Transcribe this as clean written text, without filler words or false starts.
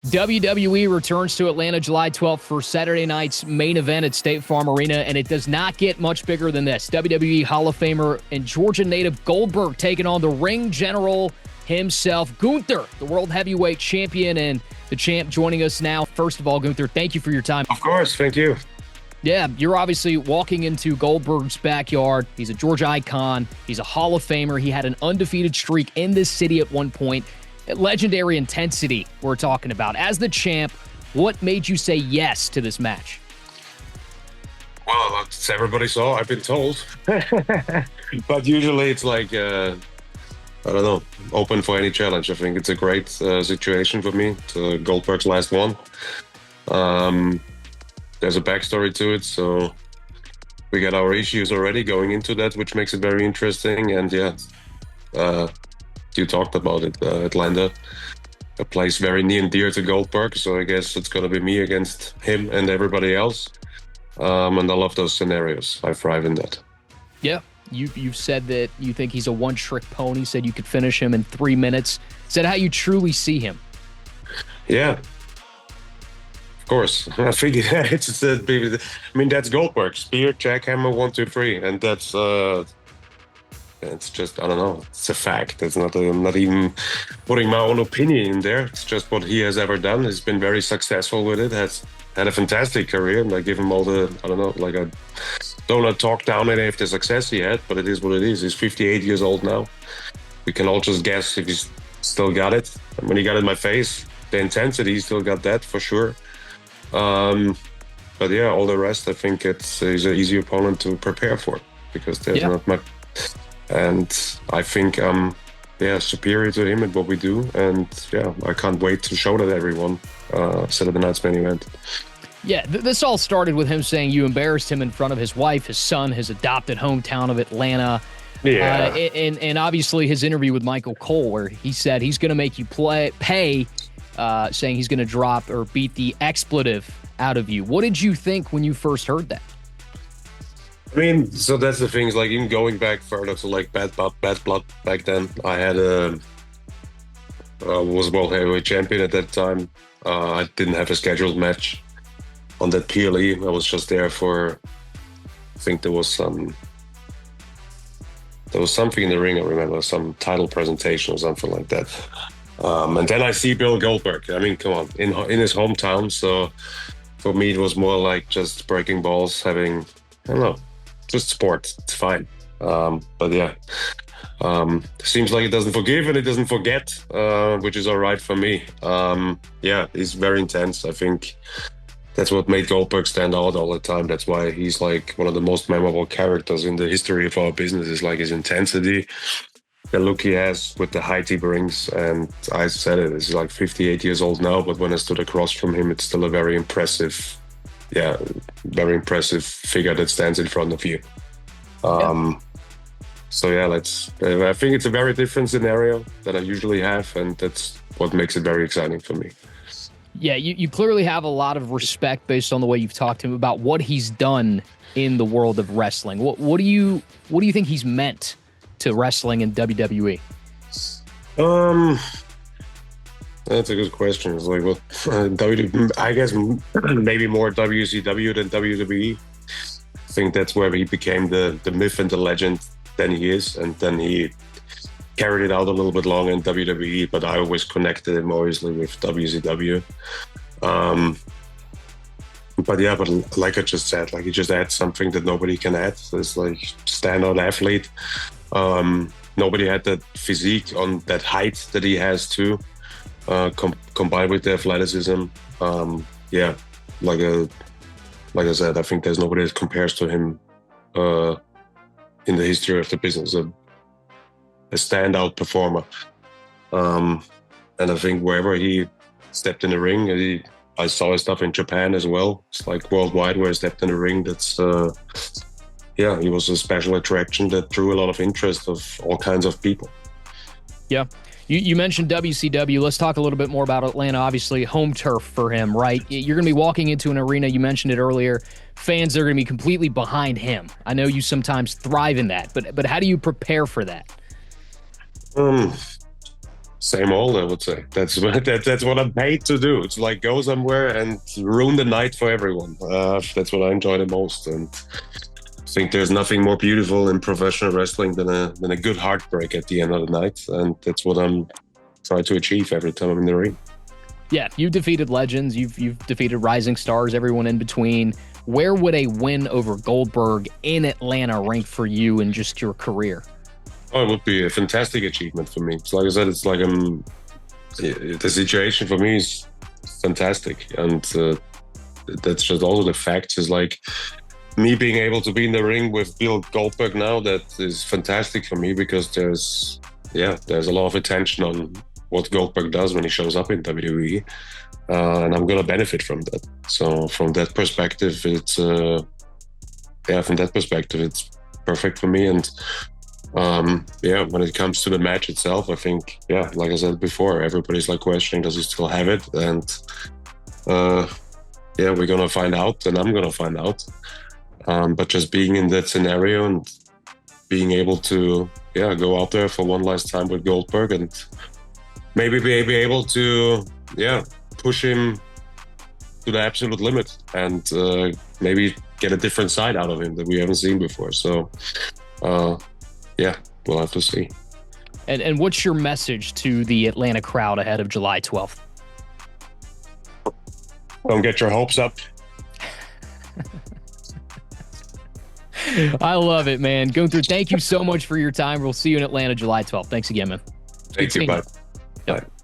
WWE returns to Atlanta July 12th for Saturday night's main event at State Farm Arena, and it does not get much bigger than this. WWE Hall of Famer and Georgia native Goldberg taking on the ring general himself, Gunther, the World Heavyweight Champion, and the champ joining us now. First of all, Gunther, thank you for your time. Of course, thank you. Yeah, you're obviously walking into Goldberg's backyard. He's a Georgia icon. He's a Hall of Famer. He had an undefeated streak in this city at one point. Legendary intensity we're talking about. As the champ, what made you say yes to this match? Well, that's everybody saw, I've been told. But usually it's like, I don't know, open for any challenge. I think it's a great situation for me. It's Goldberg's last one. There's a backstory to it, so we got our issues already going into that, which makes it very interesting. And yeah, you talked about it, Atlanta, a place very near and dear to Goldberg. So I guess it's going to be me against him and everybody else. And I love those scenarios. I thrive in that. Yeah, you've said that you think he's a one-trick pony, said you could finish him in 3 minutes. Said how you truly see him. Yeah. Of course. I think that's Goldberg. Spear, jackhammer, 1, 2, 3. And that's... it's just, I don't know, it's a fact. It's not, I'm not even putting my own opinion in there. It's just what he has ever done. He's been very successful with it, has had a fantastic career, and I give him all the, I don't know, like I don't want to talk down any of the success he had, but it is what it is. He's 58 years old now. We can all just guess if he's still got it. And when he got in my face, the intensity, he still got that for sure. But yeah, all the rest, I think he's an easy opponent to prepare for because there's not much. And I think superior to him at what we do. And yeah, I can't wait to show that everyone Saturday night's main event. Yeah, this all started with him saying you embarrassed him in front of his wife, his son, his adopted hometown of Atlanta. Yeah. And obviously his interview with Michael Cole, where he said he's going to make you pay, saying he's going to drop or beat the expletive out of you. What did you think when you first heard that? I mean, so that's the thing, is like even going back further to like Bad Blood back then, I had was World Heavyweight Champion at that time. I didn't have a scheduled match on that PLE. I was just there for, I think there was something in the ring, I remember, some title presentation or something like that. And then I see Bill Goldberg. I mean, come on, in his hometown. So for me, it was more like just breaking balls, having, I don't know, just sport. It's fine. But yeah, seems like it doesn't forgive and it doesn't forget, which is all right for me. Yeah, he's very intense. I think that's what made Goldberg stand out all the time. That's why he's like one of the most memorable characters in the history of our business, is like his intensity, the look he has with the height he brings. And I said it, he's like 58 years old now, but when I stood across from him, it's still a very impressive figure that stands in front of you. So yeah, I think it's a very different scenario than I usually have, and that's what makes it very exciting for me. Yeah, you clearly have a lot of respect based on the way you've talked to him about what he's done in the world of wrestling. What do you think he's meant to wrestling in WWE? That's a good question. It's like, I guess maybe more WCW than WWE. I think that's where he became the myth and the legend than he is, and then he carried it out a little bit longer in WWE, but I always connected him obviously with WCW. But yeah, but like I just said, like he just adds something that nobody can add. So it's like standout athlete. Nobody had that physique on that height that he has too. Combined with the athleticism, yeah, like I said, I think there's nobody that compares to him in the history of the business. A standout performer, and I think wherever he stepped in the ring, I saw his stuff in Japan as well. It's like worldwide where he stepped in the ring. That's he was a special attraction that drew a lot of interest of all kinds of people. Yeah. You mentioned WCW. Let's talk a little bit more about Atlanta. Obviously, home turf for him, right? You're going to be walking into an arena. You mentioned it earlier. Fans are going to be completely behind him. I know you sometimes thrive in that, but how do you prepare for that? Same old, I would say. That's what that's what I'm paid to do. It's like go somewhere and ruin the night for everyone. That's what I enjoy the most, and I think there's nothing more beautiful in professional wrestling than a good heartbreak at the end of the night, and that's what I'm trying to achieve every time I'm in the ring. Yeah, you've defeated legends, you've defeated rising stars, everyone in between. Where would a win over Goldberg in Atlanta rank for you in just your career? Oh, it would be a fantastic achievement for me. So like I said, it's like the situation for me is fantastic, and that's just all the facts. Is like me being able to be in the ring with Bill Goldberg now. That is fantastic for me because there's a lot of attention on what Goldberg does when he shows up in WWE, and I'm gonna benefit from that. So from that perspective, it's perfect for me. And when it comes to the match itself, I think, like I said before, everybody's like questioning, does he still have it? And we're gonna find out, and I'm gonna find out. But just being in that scenario and being able to go out there for one last time with Goldberg and maybe be able to push him to the absolute limit and maybe get a different side out of him that we haven't seen before. So we'll have to see. And what's your message to the Atlanta crowd ahead of July 12th? Don't get your hopes up. I love it, man. Gunther, thank you so much for your time. We'll see you in Atlanta July 12th. Thanks again, man. Thank you. Bye. Yep. Bye.